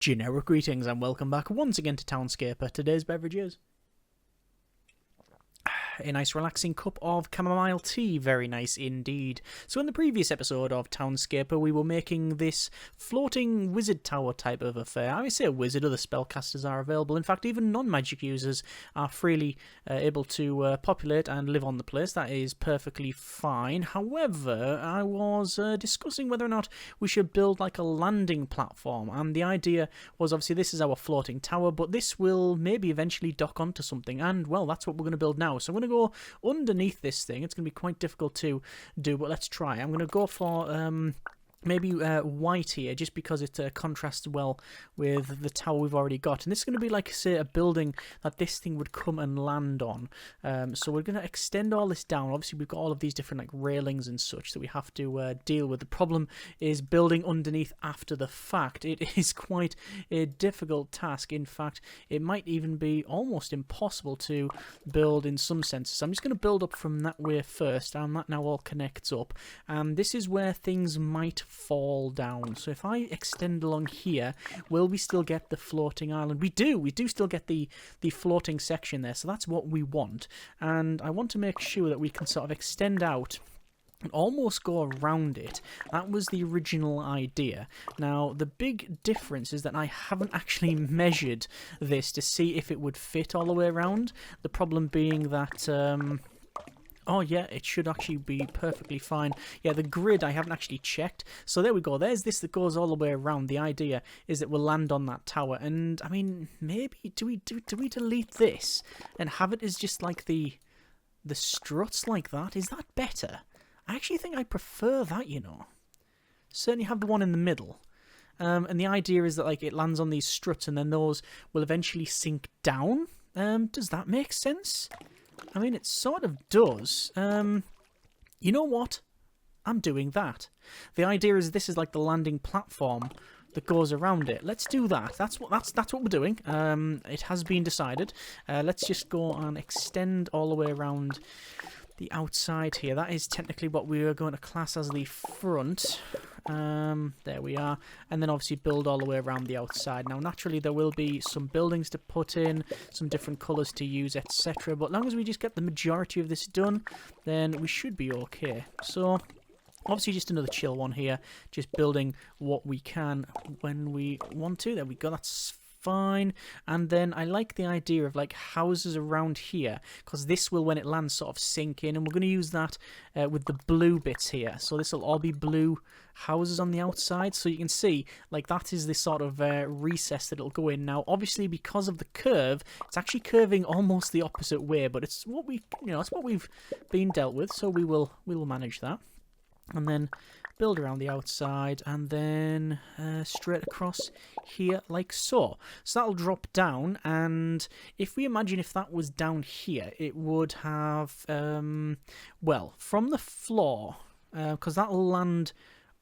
Generic greetings and welcome back once again to Townscaper. Today's beverage is a nice relaxing cup of chamomile tea, very nice indeed. So in the previous episode of Townscaper we were making this floating wizard tower type of affair. I would say a wizard, other spellcasters are available. In fact, even non-magic users are freely able to populate and live on the place. That is perfectly fine. However, I was discussing whether or not we should build like a landing platform, and the idea was obviously this is our floating tower, but this will maybe eventually dock onto something, and well, that's what we're going to build now. So I'm going to go underneath this thing. It's going to be quite difficult to do, but let's try. I'm going to go for maybe white here, just because it contrasts well with the tower we've already got. And this is going to be like, say, a building that this thing would come and land on. So we're going to extend all this down. Obviously, we've got all of these different like railings and such that we have to deal with. The problem is building underneath after the fact. It is quite a difficult task. In fact, it might even be almost impossible to build in some senses. So I'm just going to build up from that way first, and that now all connects up. And this is where things might fall down. So if I extend along here, will we still get the floating island? We do still get the floating section there, so that's what we want. And I want to make sure that we can sort of extend out and almost go around it. That was the original idea. Now, the big difference is that I haven't actually measured this to see if it would fit all the way around. The problem being that oh yeah, it should actually be perfectly fine. Yeah, the grid I haven't actually checked. So there we go. There's this that goes all the way around. The idea is that we'll land on that tower. And I mean, maybe do we delete this and have it as just like the struts like that? Is that better? I actually think I prefer that, you know. Certainly have the one in the middle. And the idea is that like it lands on these struts and then those will eventually sink down. Does that make sense? I mean, it sort of does. You know what? I'm doing that. The idea is this is like the landing platform that goes around it. Let's do that. That's what we're doing. It has been decided. Let's just go and extend all the way around the outside here. That is technically what we are going to class as the front. There we are. And then obviously build all the way around the outside. Now naturally there will be some buildings to put in, some different colours to use, etc. But as long as we just get the majority of this done, then we should be okay. So obviously just another chill one here, just building what we can when we want to. There we go, that's fine. And then I like the idea of like houses around here, because this will, when it lands, sort of sink in, and we're going to use that with the blue bits here. So this will all be blue houses on the outside, so you can see like that is this sort of recess that it'll go in. Now obviously because of the curve, it's actually curving almost the opposite way, but it's what we, you know, it's what we've been dealt with, so we will manage that. And then build around the outside, and then straight across here like so. So that'll drop down, and if we imagine if that was down here, it would have, well, from the floor, because that'll land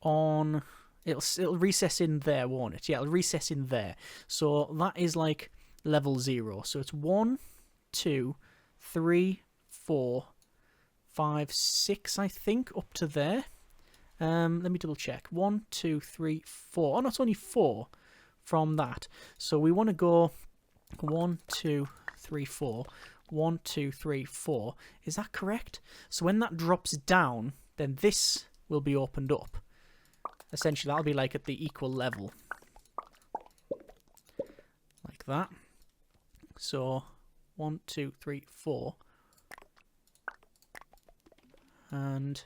on, it'll recess in there, won't it? Yeah, it'll recess in there. So that is like level 0. So it's 1, 2, 3, 4, 5, 6, I think, up to there. Let me double check. 1, 2, 3, 4. Oh, no, it's only 4 from that. So we want to go 1, 2, 3, 4. 1, 2, 3, 4. Is that correct? So when that drops down, then this will be opened up. Essentially, that'll be like at the equal level. Like that. So 1, 2, 3, 4. And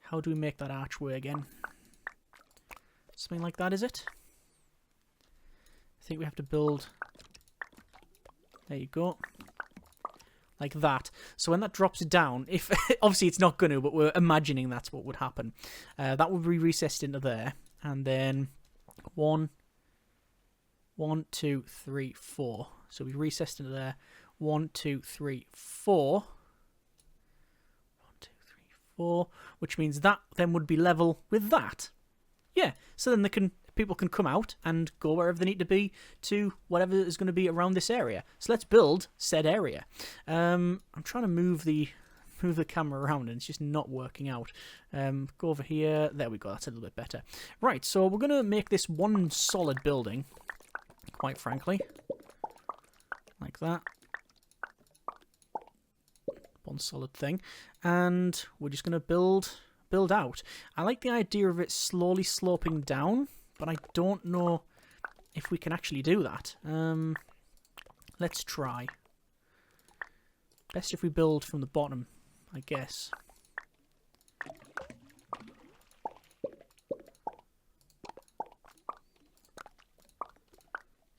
how do we make that archway again? Something like that, is it? I think we have to build... There you go. Like that. So when that drops down, if obviously it's not going to, but we're imagining that's what would happen. That would be recessed into there. And then 1, 2, 3, 4. So we recessed into there. 1, 2, 3, 4. 4, which means that then would be level with that. Yeah, so then people can come out and go wherever they need to be to whatever is going to be around this area. So let's build said area. I'm trying to move the camera around and it's just not working out. Go over here. There we go. That's a little bit better. Right, so we're going to make this one solid building. quite frankly. Like that. One solid thing. And we're just going to build out. I like the idea of it slowly sloping down, but I don't know if we can actually do that. Let's try. Best if we build from the bottom, I guess.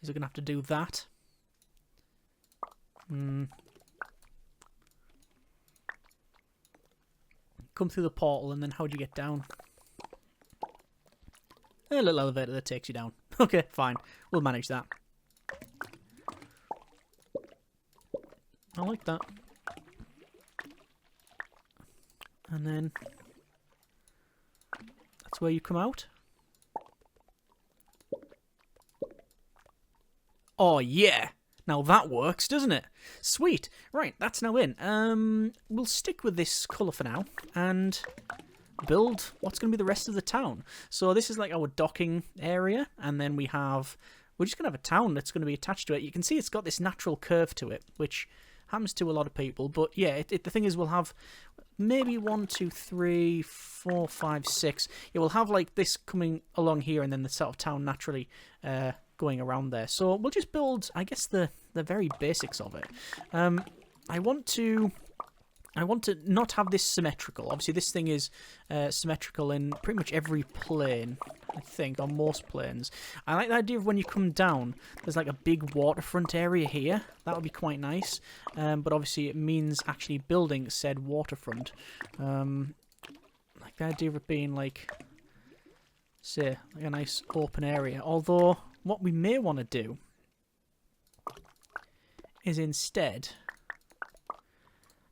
Is it going to have to do that? Come through the portal, and then how do you get down? A little elevator that takes you down. Okay, fine. We'll manage that. I like that. And then that's where you come out. Oh, yeah! Now that works, doesn't it? Sweet. Right, that's now in. We'll stick with this colour for now and build what's going to be the rest of the town. So this is like our docking area, and then we're just going to have a town that's going to be attached to it. You can see it's got this natural curve to it, which happens to a lot of people. But yeah, the thing is we'll have maybe 1, 2, 3, 4, 5, 6. Yeah, we'll have like this coming along here, and then the sort of town naturally going around there. So we'll just build, I guess, the very basics of it. I want to not have this symmetrical. Obviously, this thing is symmetrical in pretty much every plane, I think, on most planes. I like the idea of when you come down, there's like a big waterfront area here. That would be quite nice. But obviously, it means actually building said waterfront. Like the idea of it being like, say, like a nice open area. Although, what we may want to do is instead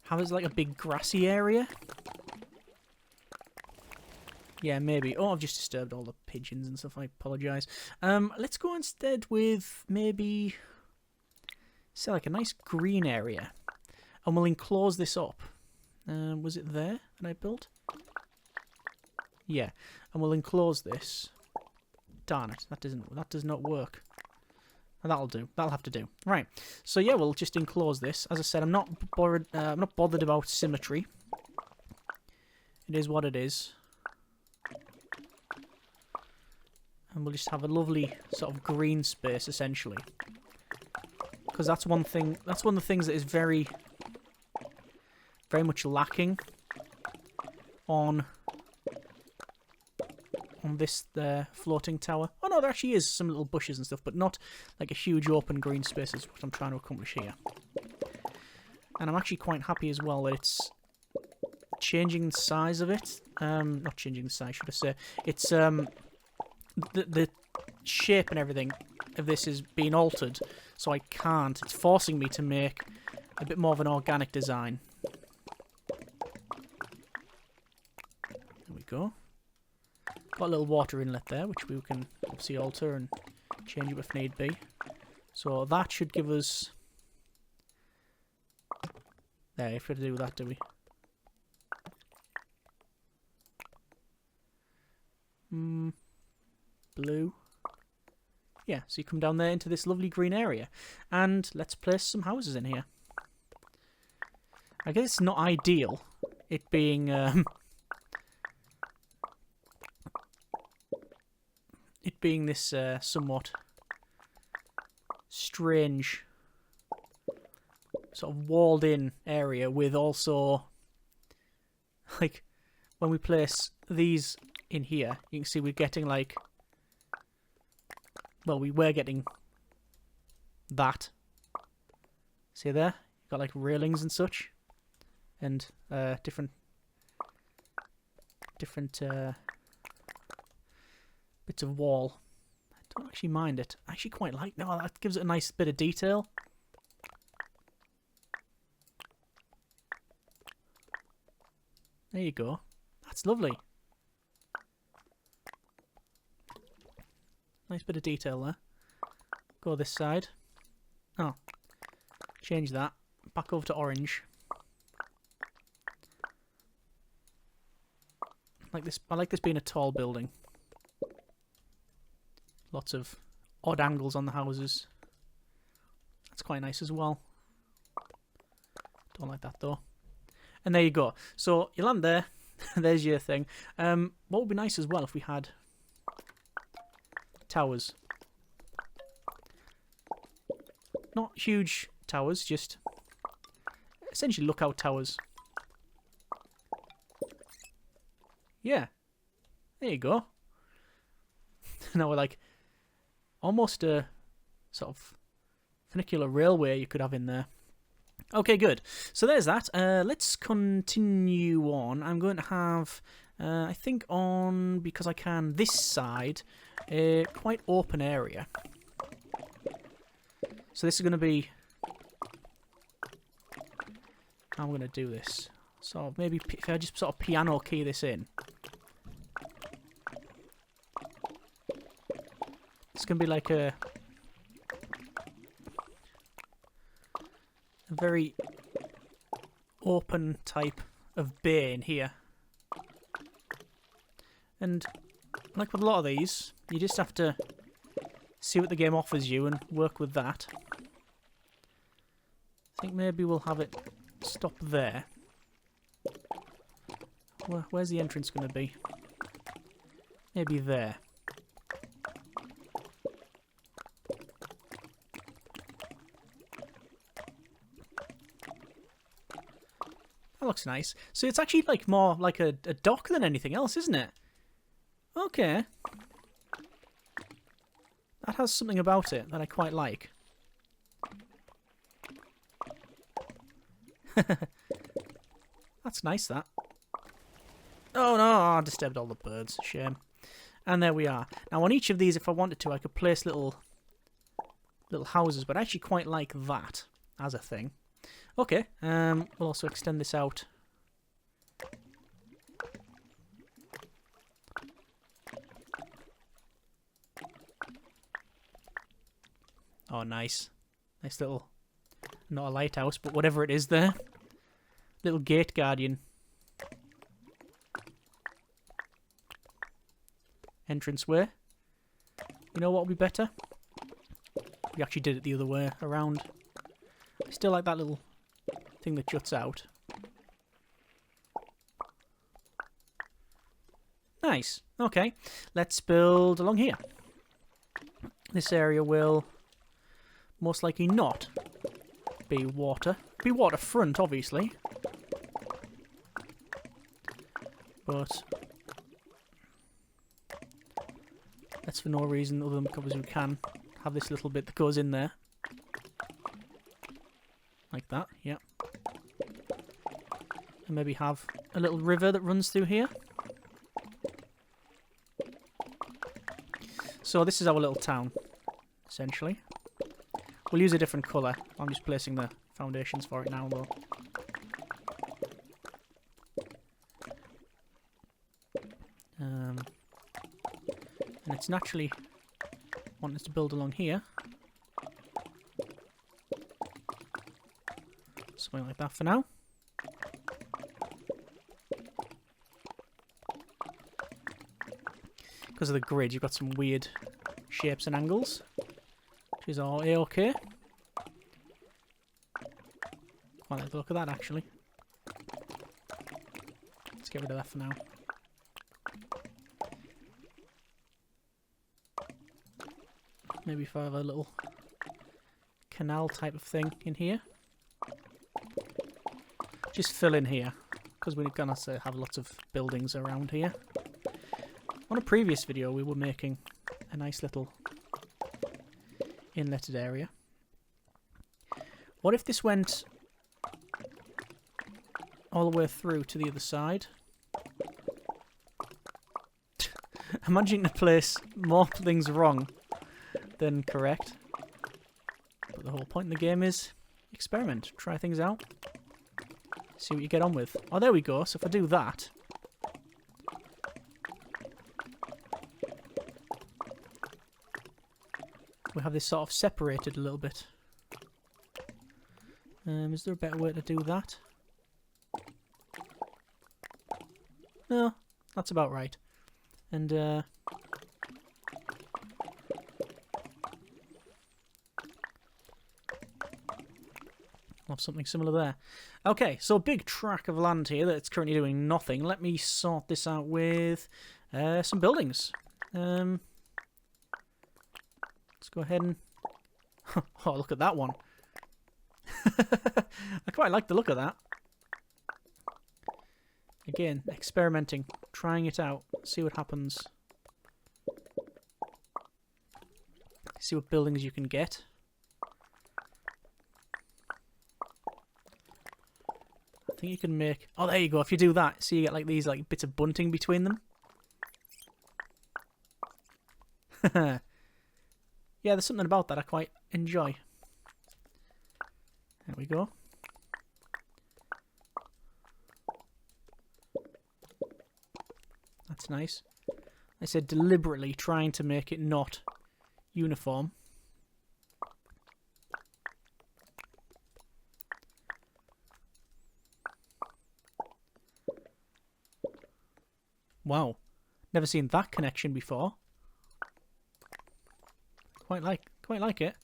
have it like a big grassy area. Yeah, maybe. Oh, I've just disturbed all the pigeons and stuff. I apologise. Let's go instead with maybe, say, like a nice green area. And we'll enclose this up. Was it there that I built? Yeah. And we'll enclose this. Darn it. That does not work. That'll do. That'll have to do. Right. So yeah, we'll just enclose this. As I said, I'm not bothered about symmetry. It is what it is. And we'll just have a lovely sort of green space, essentially. Because that's one thing. That's one of the things that is very, very much lacking on this floating tower. Oh no, there actually is some little bushes and stuff, but not like a huge open green space is what I'm trying to accomplish here. And I'm actually quite happy as well that it's changing the size of it. Not changing the size, should I say. It's the shape and everything of this is being altered, so I can't. It's forcing me to make a bit more of an organic design. There we go. Got a little water inlet there, which we can obviously alter and change it if need be. So that should give us... There, if we have to do that, do we? Blue. Yeah, so you come down there into this lovely green area. And let's place some houses in here. I guess it's not ideal, it being... it being this somewhat strange sort of walled in area with also, like, when we place these in here, you can see we're getting like, well, we were getting that. See there? You've got like railings and such, and different bits of wall. I don't actually mind it. I actually quite like. No, that gives it a nice bit of detail. There you go. That's lovely. Nice bit of detail there. Go this side. Oh, change that. Back over to orange. I like this being a tall building. Lots of odd angles on the houses. That's quite nice as well. Don't like that though. And there you go. So you land there. There's your thing. What would be nice as well if we had towers. Not huge towers, just essentially lookout towers. Yeah. There you go. Now we're like almost a sort of funicular railway you could have in there. Okay, good. So there's that. Let's continue on. I'm going to have, I think on, because I can, this side, a quite open area. So this is going to be, how I'm going to do this. So maybe if I just sort of piano key this in. It's going to be like a very open type of bay in here. And like with a lot of these, you just have to see what the game offers you and work with that. I think maybe we'll have it stop there. Where's the entrance going to be? Maybe there. That looks nice. So it's actually like more like a dock than anything else, isn't it? Okay. That has something about it that I quite like. That's nice, that. Oh no, I disturbed all the birds. Shame. And there we are. Now on each of these, if I wanted to, I could place little houses, but I actually quite like that as a thing. Okay, we'll also extend this out. Oh, nice. Nice little, not a lighthouse, but whatever it is there. Little gate guardian. Entranceway. You know what would be better? We actually did it the other way around. I still like that little thing that juts out. Nice. Okay. Let's build along here. This area will most likely not be water. Be waterfront, obviously. But that's for no reason other than because we can have this little bit that goes in there. Like that, yeah. And maybe have a little river that runs through here. So this is our little town, essentially. We'll use a different colour. I'm just placing the foundations for it now, though. And it's naturally wanting us to build along here. Something like that for now. Because of the grid, you've got some weird shapes and angles, which is all A-okay. Quite like the look of that, actually. Let's get rid of that for now. Maybe if I have a little canal type of thing in here. Just fill in here, because we're going to have lots of buildings around here. On a previous video, we were making a nice little inletted area. What if this went all the way through to the other side? I'm managing to place more things wrong than correct. But the whole point in the game is experiment, try things out. See what you get on with. Oh, there we go. So if I do that... we have this sort of separated a little bit. Is there a better way to do that? No, that's about right. And I'll have something similar there. Okay, so a big tract of land here that's currently doing nothing. Let me sort this out with some buildings. Let's go ahead and... oh, look at that one. I quite like the look of that. Again, experimenting, trying it out, see what happens. See what buildings you can get. I think you can make... oh, there you go. If you do that, so you get like these like bits of bunting between them. Yeah, there's something about that I quite enjoy. There we go. That's nice. I said deliberately trying to make it not uniform. Wow. Never seen that connection before. Quite like it.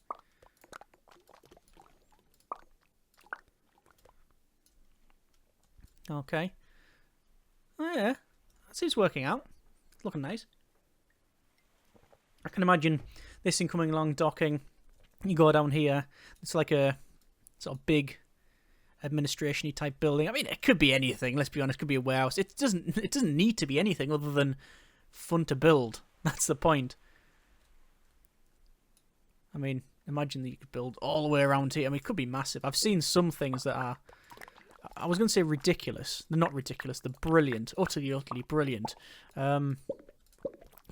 Okay. Oh yeah. That seems working out. It's looking nice. I can imagine this thing coming along, docking. You go down here. It's like a sort of big administration-y type building. I mean, it could be anything. Let's be honest. It could be a warehouse. It doesn't need to be anything other than fun to build. That's the point. I mean, imagine that you could build all the way around here. I mean, it could be massive. I've seen some things that are, I was going to say ridiculous. They're not ridiculous. They're brilliant. Utterly brilliant. But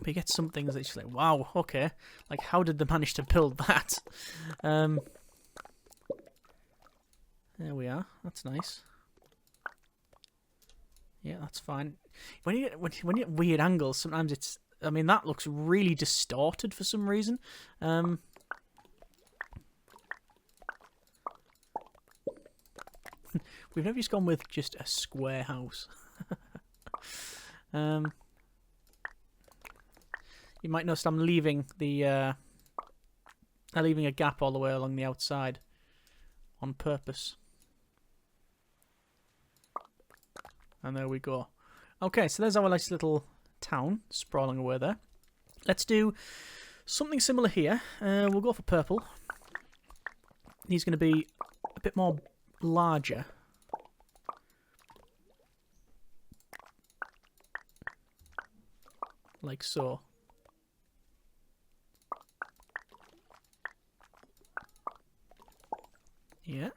you get some things that you're just like, wow, okay. Like, how did they manage to build that? There we are. That's nice. Yeah, that's fine. When you get weird angles, sometimes it's... I mean, that looks really distorted for some reason. We've never just gone with just a square house. You might notice I'm leaving the leaving a gap all the way along the outside on purpose. And there we go. Okay, so there's our nice little town sprawling away there. Let's do something similar here. We'll go for purple. He's going to be a bit more larger. Like so. Yeah.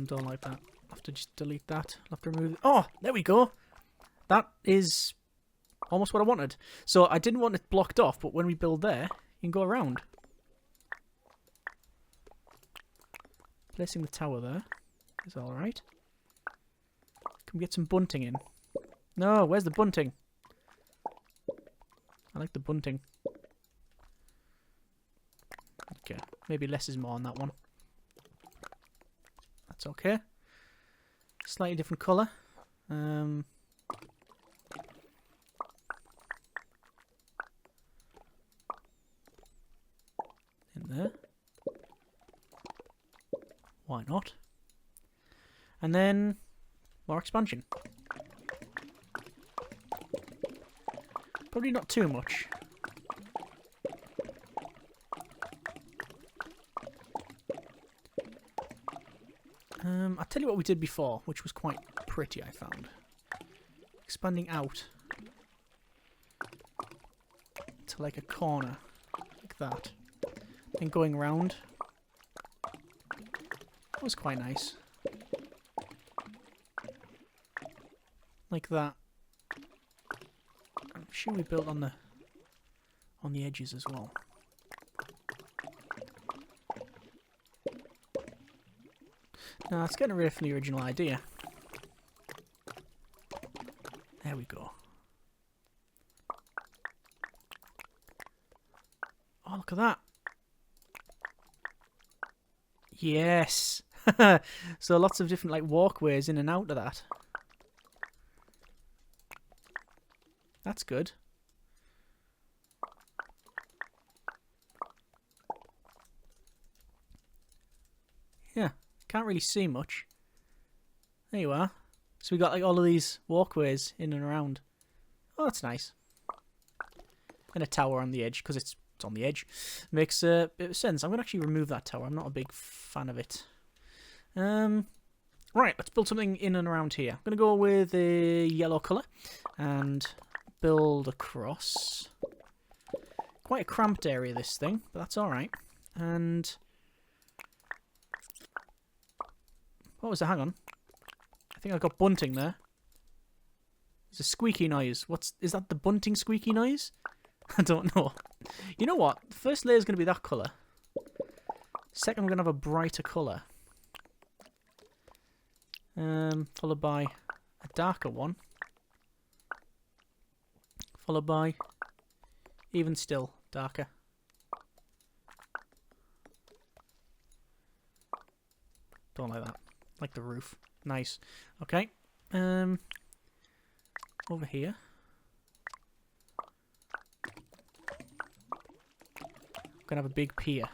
Don't like that. I'll have to just delete that. I'll have to remove it. Oh, there we go. That is almost what I wanted. So I didn't want it blocked off, but when we build there, you can go around. Placing the tower there is alright. Can we get some bunting in? No, where's the bunting? I like the bunting. Okay, maybe less is more on that one. That's okay. Slightly different colour. In there. Why not? And then more expansion. Probably not too much. I'll tell you what we did before, which was quite pretty, I found. Expanding out to like a corner, like that. And going round. That was quite nice. Like that. I'm sure we built on the edges as well. No, it's getting away from the original idea. There we go. Oh, look at that. Yes. So lots of different like walkways in and out of that. That's good. Can't really see much. There you are. So we got like all of these walkways in and around. Oh, that's nice. And a tower on the edge, because it's on the edge. Makes a bit of sense. I'm going to actually remove that tower. I'm not a big fan of it. Right, let's build something in and around here. I'm going to go with a yellow colour and build across. Quite a cramped area, this thing, but that's alright. And what was that? Hang on. I think I got bunting there. There's a squeaky noise. Is that the bunting squeaky noise? I don't know. You know what? The first layer is going to be that colour. Second, we're going to have a brighter colour. Followed by a darker one. Followed by, even still, darker. Don't like that. Like the roof. Nice. Okay. Over here. Gonna have a big pier.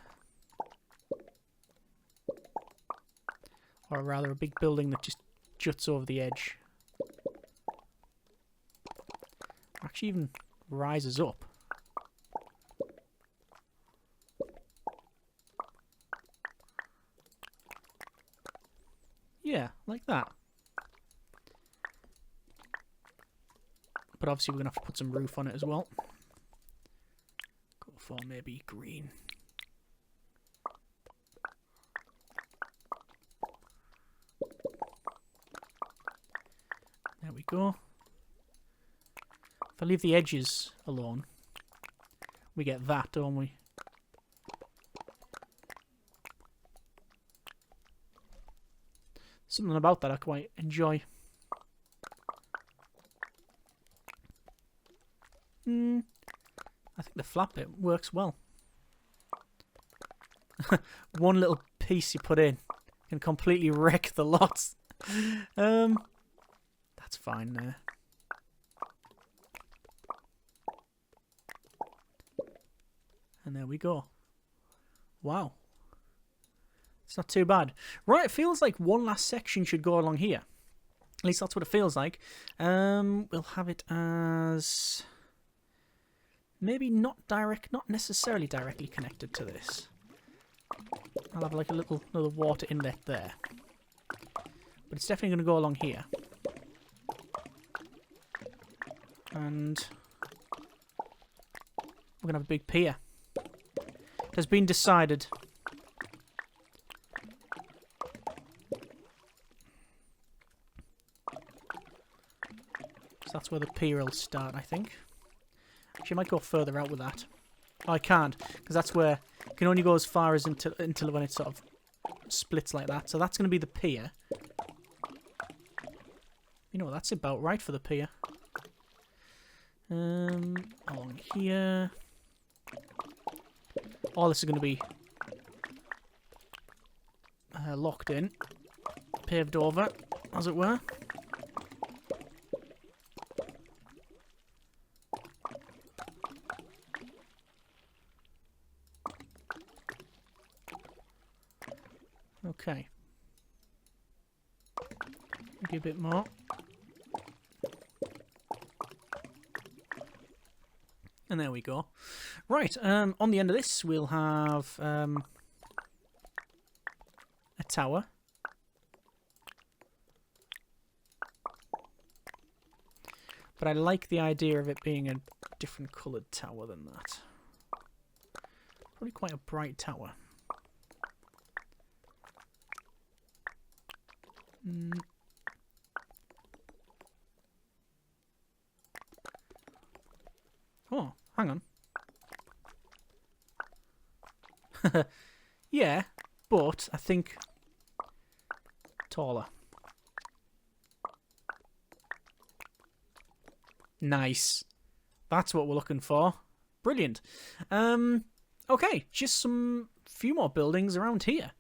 Or rather a big building that just juts over the edge. Actually even rises up. Yeah, like that. But obviously we're going to have to put some roof on it as well. Go for maybe green. There we go. If I leave the edges alone, we get that, don't we? Something about that I quite enjoy. I think the flap bit works well. One little piece you put in can completely wreck the lot. That's fine there. And there we go. Wow. It's not too bad. Right, it feels like one last section should go along here. At least that's what it feels like. We'll have it as maybe not necessarily directly connected to this. I'll have like another water inlet there. But it's definitely going to go along here. And we're going to have a big pier. It has been decided. So that's where the pier will start, I think. Actually, I might go further out with that. Oh, I can't, because that's where you can only go as far as until when it sort of splits like that. So that's going to be the pier. You know, that's about right for the pier. Along here. All this is going to be locked in, paved over, as it were. Okay. Maybe a bit more. And there we go. Right, on the end of this we'll have a tower. But I like the idea of it being a different coloured tower than that. Probably quite a bright tower. Oh, hang on. Yeah, but I think taller. Nice. That's what we're looking for. Brilliant. Okay, just some few more buildings around here.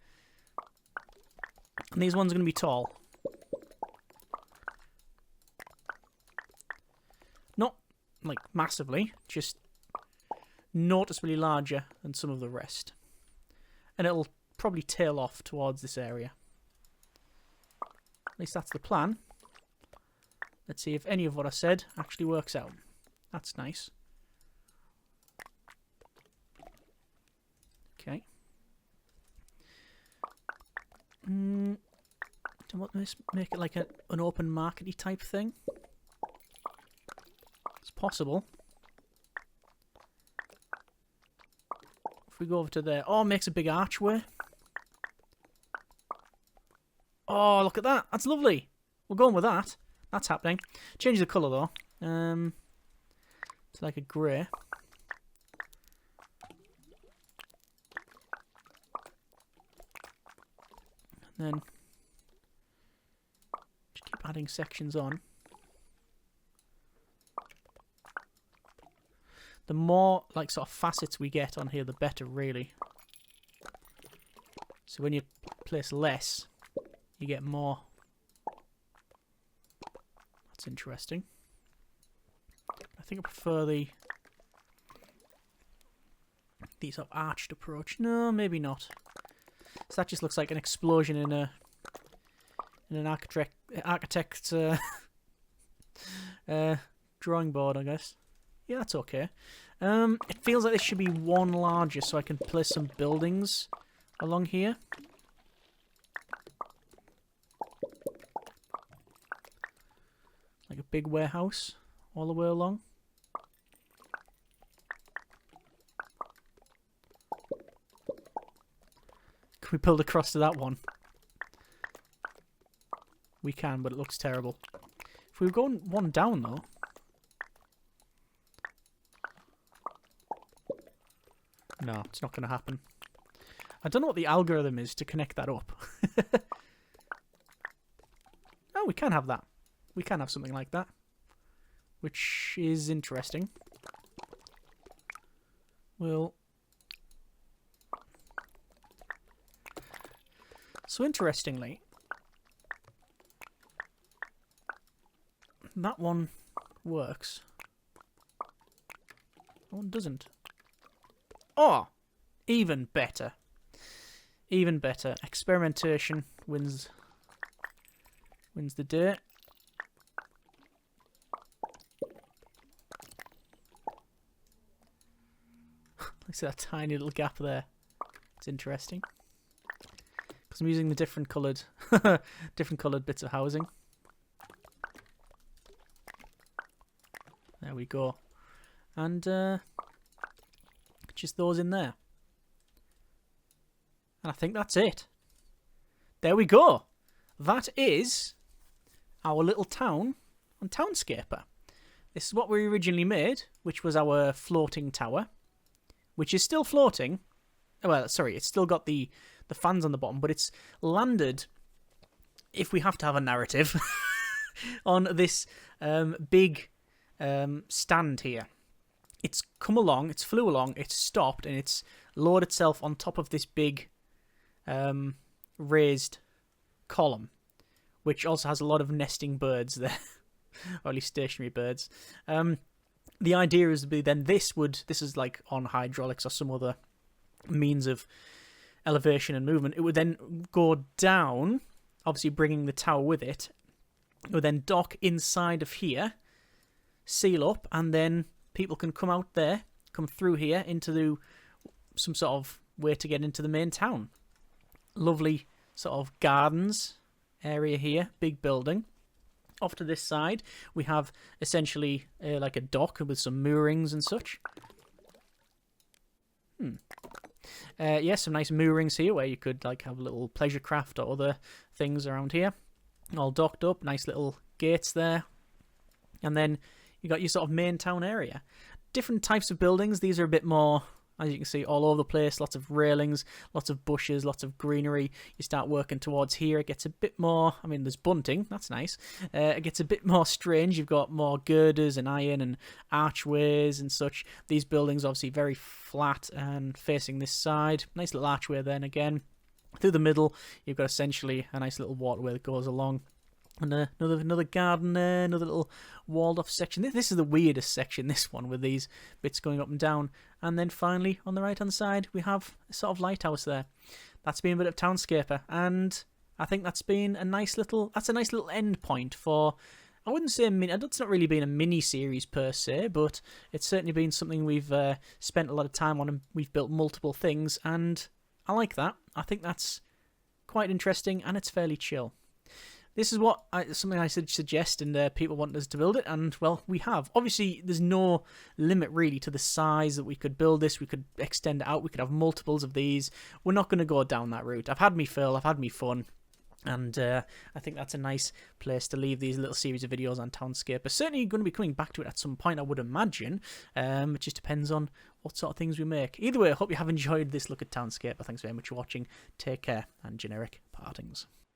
And these ones are going to be tall. Not, like, massively, just noticeably larger than some of the rest. And it'll probably tail off towards this area. At least that's the plan. Let's see if any of what I said actually works out. That's nice. Okay. Let's make it like an open markety type thing. It's possible. If we go over to there. Oh, it makes a big archway. Oh, look at that. That's lovely. We're going with that. That's happening. Change the colour though. It's like a grey. And then just keep adding sections on. The more like sort of facets we get on here, the better, really. So when you place less, you get more. That's interesting. I think I prefer the sort of arched approach. No, maybe not. So that just looks like an explosion in an architect's drawing board, I guess. Yeah, that's okay. It feels like this should be one larger, so I can place some buildings along here. Like a big warehouse all the way along. Can we build across to that one? We can, but it looks terrible. If we were going one down, though... No, it's not going to happen. I don't know what the algorithm is to connect that up. Oh, we can have that. We can have something like that. Which is interesting. Well... So interestingly, that one works. That one doesn't. Oh! Even better. Even better. Experimentation wins the day. Look at that tiny little gap there. It's interesting. Because I'm using the different coloured bits of housing. There we go. And just those in there. And I think that's it. There we go. That is our little town on Townscaper. This is what we originally made, which was our floating tower, which is still floating. Well, sorry, it's still got the fans on the bottom, but it's landed, if we have to have a narrative, on this big stand here. It's come along, it's flew along, it's stopped, and it's lowered itself on top of this big raised column, which also has a lot of nesting birds there, or at least stationary birds. The idea is to be then this is like on hydraulics or some other means of elevation and movement. It would then go down, obviously bringing the tower with it. It would then dock inside of here, seal up, and then people can come out there, come through here into some sort of way to get into the main town. Lovely sort of gardens area here, big building. Off to this side, we have essentially like a dock with some moorings and such. Yeah, some nice moorings here where you could like have a little pleasure craft or other things around here. All docked up, nice little gates there. And then you got your sort of main town area. Different types of buildings. These are a bit more, as you can see, all over the place. Lots of railings, lots of bushes, lots of greenery. You start working towards here. It gets a bit more, I mean, there's bunting. That's nice. It gets a bit more strange. You've got more girders and iron and archways and such. These buildings obviously very flat and facing this side. Nice little archway then again. Through the middle, you've got essentially a nice little waterway that goes along. And another garden there, another little walled off section. This is the weirdest section, this one, with these bits going up and down. And then finally, on the right hand side, we have a sort of lighthouse there. That's been a bit of Townscaper, and I think that's been a nice little end point for, I wouldn't say it's not really been a mini series per se, but it's certainly been something we've spent a lot of time on, and we've built multiple things, and I like that. I think that's quite interesting, and it's fairly chill. This is something I suggest, and people want us to build it, and well, we have. Obviously, there's no limit really to the size that we could build this. We could extend it out. We could have multiples of these. We're not going to go down that route. I've had me fill. I've had me fun. And I think that's a nice place to leave these little series of videos on Townscaper. Certainly going to be coming back to it at some point, I would imagine. It just depends on what sort of things we make. Either way, I hope you have enjoyed this look at Townscaper. Thanks very much for watching. Take care, and generic partings.